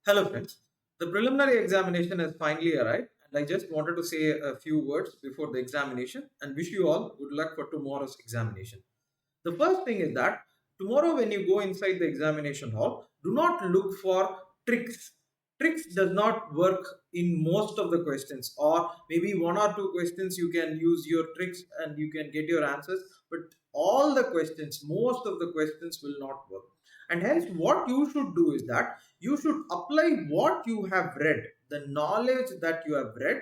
Hello, friends. The preliminary examination has finally arrived, and I just wanted to say a few words before the examination and wish you all good luck for tomorrow's examination. The first thing is that tomorrow, when you go inside the examination hall, do not look for tricks. Tricks does not work in most of the questions, or maybe one or two questions you can use your tricks and you can get your answers, but all the questions, most of the questions will not work. And hence, what you should do is that you should apply what you have read, the knowledge that you have read,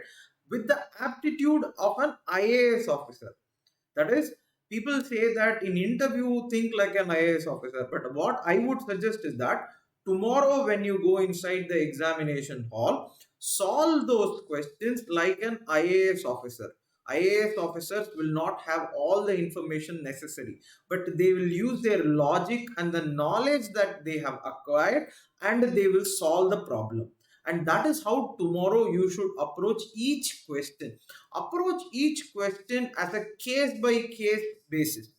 with the aptitude of an IAS officer. That is, people say that in interview, think like an IAS officer. But what I would suggest is that tomorrow, when you go inside the examination hall, solve those questions like an IAS officer. IAS officers will not have all the information necessary, but they will use their logic and the knowledge that they have acquired and they will solve the problem. And that is how tomorrow you should approach each question. Approach each question as a case by case basis.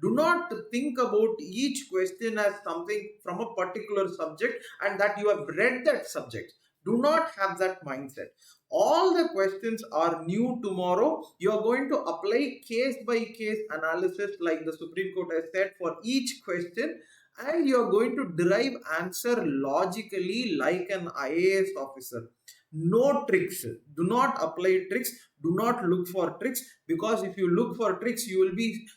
Do not think about each question as something from a particular subject and that you have read that subject. Do not have that mindset. All the questions are new tomorrow. You are going to apply case by case analysis, like the Supreme Court has said, for each question, and you are going to derive answer logically like an IAS officer. No tricks. Do not apply tricks. Do not look for tricks, because if you look for tricks, you will be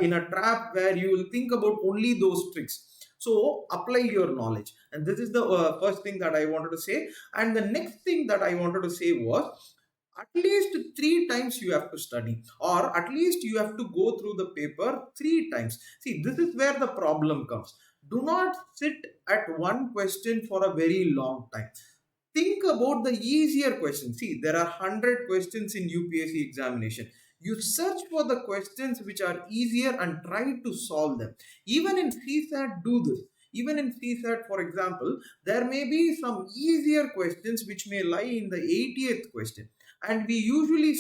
in a trap where you will think about only those tricks. So apply your knowledge, and this is the first thing that I wanted to say. And the next thing that I wanted to say was, at least three times you have to study, or at least you have to go through the paper three times. See, this is where the problem comes. Do not sit at one question for a very long time. Think about the easier questions. See, there are 100 questions in UPSC examination. You search for the questions which are easier and try to solve them. Even in CSAT, do this. Even in CSAT, for example, there may be some easier questions which may lie in the 80th question, and we usually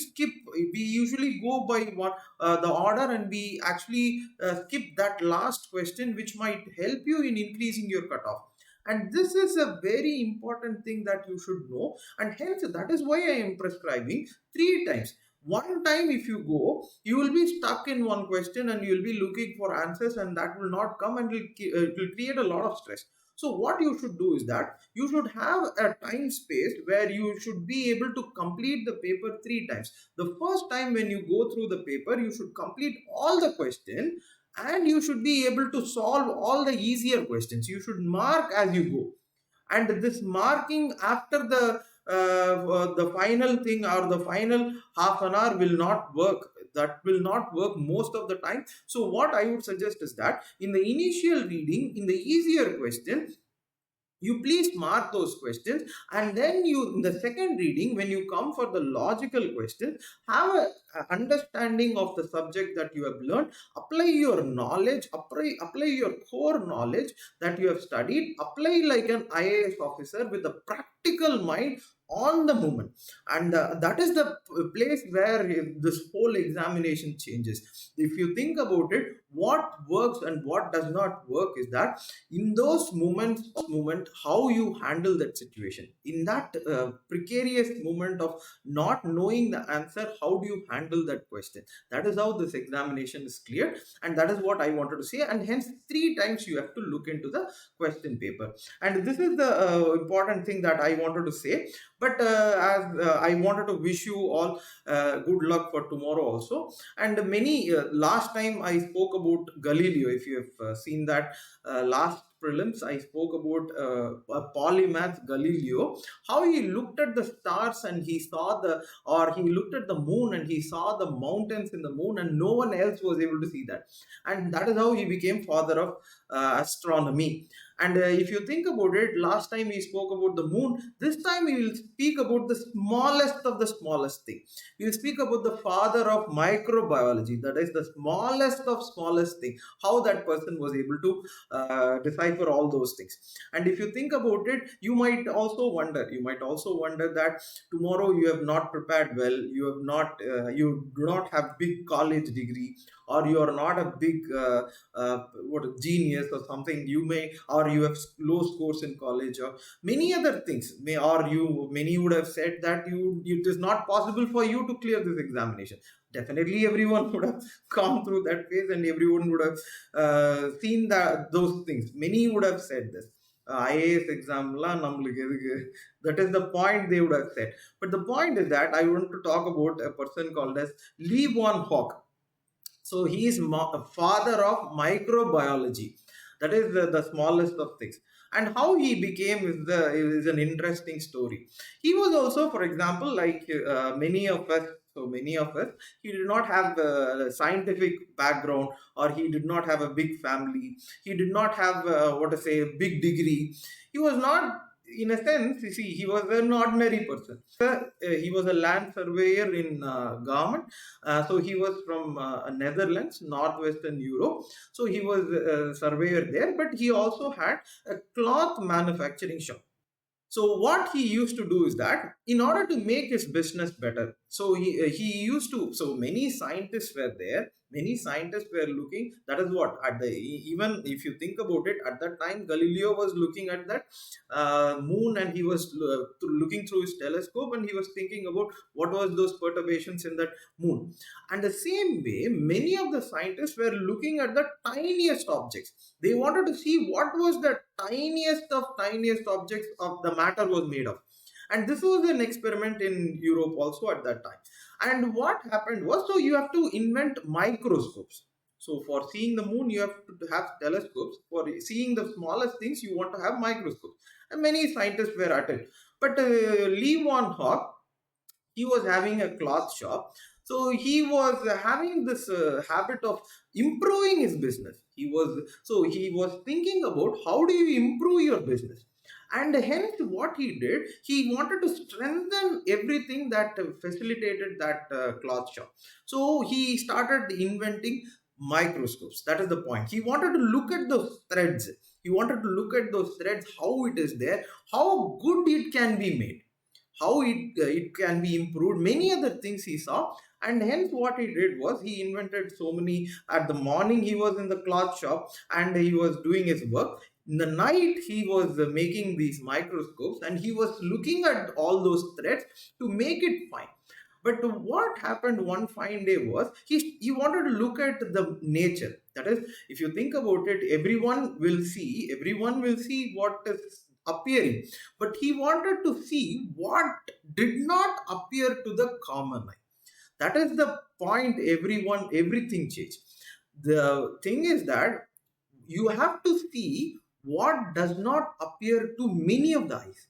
go by the order, and we actually skip that last question which might help you in increasing your cutoff. And this is a very important thing that you should know, and hence that is why I am prescribing three times. One time if you go, you will be stuck in one question and you will be looking for answers, and that will not come, and it will create a lot of stress. So what you should do is that you should have a time space where you should be able to complete the paper three times. The first time when you go through the paper, you should complete all the question, and you should be able to solve all the easier questions. You should mark as you go, and this marking after the final thing or the final half an hour will not work. That will not work most of the time. So what I would suggest is that in the initial reading, in the easier question, you please mark those questions, and then you, in the second reading, when you come for the logical questions, have a understanding of the subject that you have learned. Apply your knowledge, apply your core knowledge that you have studied. Apply like an IAS officer with a practical mind on the moment. And that is the place where this whole examination changes. If you think about it, what works and what does not work is that in those moment, how you handle that situation, in that precarious moment of not knowing the answer, how do you handle that question? That is how this examination is clear, and that is what I wanted to say. And hence three times you have to look into the question paper, and this is the important thing that I wanted to say. But as I wanted to wish you all good luck for tomorrow also. And many last time I spoke about Galileo. If you have seen that last prelims, I spoke about a polymath Galileo, how he looked at the stars and he saw he looked at the moon and he saw the mountains in the moon, and no one else was able to see that. And that is how he became father of astronomy. And if you think about it, last time we spoke about the moon. This time we will speak about the smallest of the smallest thing. We will speak about the father of microbiology, that is the smallest of smallest thing, how that person was able to decipher all those things. And if you think about it, you might also wonder that tomorrow you have not prepared well, you do not have big college degree, or you are not a big what genius or something, you may, or you have low scores in college, or many other things may, or you, many would have said that it is not possible for you to clear this examination. Definitely everyone would have gone through that phase, and everyone would have seen that those things. Many would have said this, IAS examலாம் நம்மளுக்கு எதுக்கு, that is the point they would have said. But the point is that I want to talk about a person called as Lee Von Hock. So he is father of microbiology, that is the smallest of things. And how he became is an interesting story. He was also, for example, like many of us, so many of us, he did not have a scientific background, or he did not have a big family. He did not have what to say, a big degree. He was not, in a sense, you see, he was an ordinary person. He was a land surveyor in government. So he was from Netherlands, northwestern Europe. So he was a surveyor there, but he also had a cloth manufacturing shop. So what he used to do is that, in order to make his business better, so he used to, so many scientists were there, many scientists were looking. That is what, at the, even if you think about it, at that time Galileo was looking at that moon, and he was looking through his telescope, and he was thinking about what was those perturbations in that moon. And the same way, many of the scientists were looking at the tiniest objects. They wanted to see what was the tiniest of tiniest objects of the matter was made of. And this was an experiment in Europe also at that time. And what happened was, so you have to invent microscopes. So for seeing the moon, you have to have telescopes. For seeing the smallest things, you want to have microscopes. And many scientists were at it. But Lee Von Hock, he was having a cloth shop. So he was having this habit of improving his business. He was thinking about how do you improve your business. And hence what he did, he wanted to strengthen everything that facilitated that cloth shop. So he started inventing microscopes. That is the point. He wanted to look at those threads. He wanted to look at those threads, how it is there, how good it can be made, how it can be improved, many other things he saw. And hence what he did was, he invented so many. At the morning he was in the cloth shop and he was doing his work. In the night he was making these microscopes, and he was looking at all those threads to make it fine. But what happened one fine day was, he wanted to look at the nature. That is, if you think about it, everyone will see what is appearing, but he wanted to see what did not appear to the common eye. That is the point. Everything changed. The thing is that you have to see what does not appear to many of the eyes.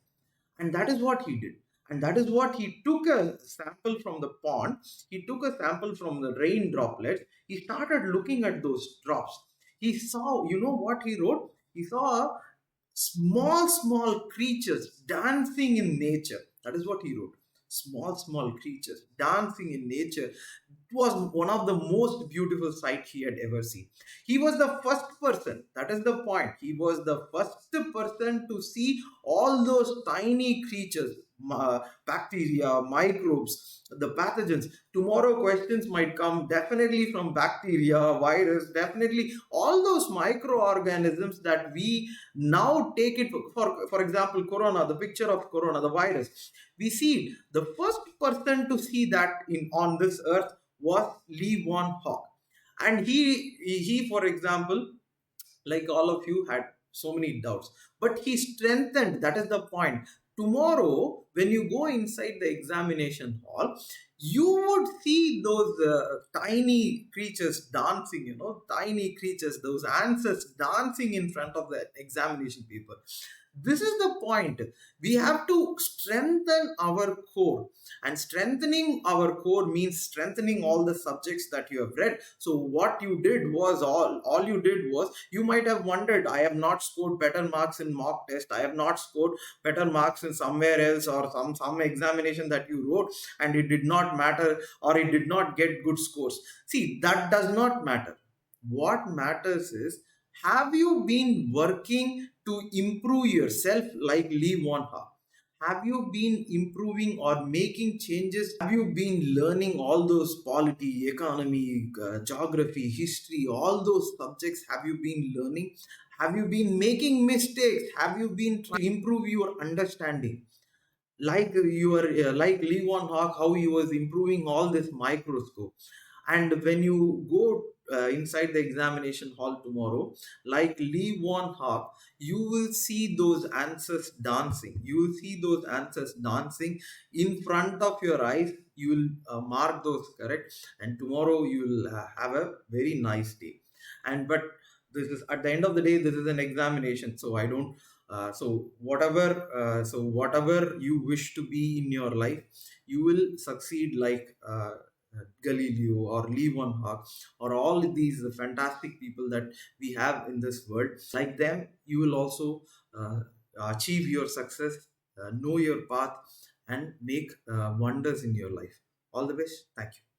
And that is what he did. And that is what he took a sample from the pond. He took a sample from the rain droplets. He started looking at those drops. He saw, you know what he wrote? He saw small creatures dancing in nature. That is what he wrote. Small creatures dancing in nature. It was one of the most beautiful sight he had ever seen. He was the first person. That is the point. He was the first person to see all those tiny creatures, bacteria, microbes, the pathogens. Tomorrow questions might come definitely from bacteria, virus, definitely all those microorganisms that we now take it for example, corona, the picture of corona, the virus. We see it. The first person to see that in on this earth was Lee Von Hock. And he, for example, like all of you, had so many doubts, but he strengthened. That is the point. Tomorrow when you go inside the examination hall, you would see those tiny creatures dancing, tiny creatures, those answers dancing in front of the examination paper. This is the point. We have to strengthen our core, and strengthening our core means strengthening all the subjects that you have read. So what you did was, all you did was, you might have wondered, I have not scored better marks in mock test, I have not scored better marks in somewhere else, or some examination that you wrote, and it did not matter, or it did not get good scores. See, that does not matter. What matters is, have you been working to improve yourself like Lee Von Hock? have you been improving or making changes? Have you been learning all those polity, economy, geography, history, all those subjects? Have you been learning? Have you been making mistakes? Have you been trying to improve your understanding? Like you are like Lee Wan Hawk, how he was improving all this microscope. And when you go inside the examination hall tomorrow, like Lee Wan Hawk, you will see those answers dancing. You will see those answers dancing in front of your eyes. You will mark those correct, and tomorrow you will have a very nice day. And but this is at the end of the day, this is an examination, so I don't so whatever you wish to be in your life, you will succeed like Galileo or Lee Van Hawk or all these fantastic people that we have in this world. Like them, you will also uh, achieve your success, know your path, and make wonders in your life. All the best. Thank you.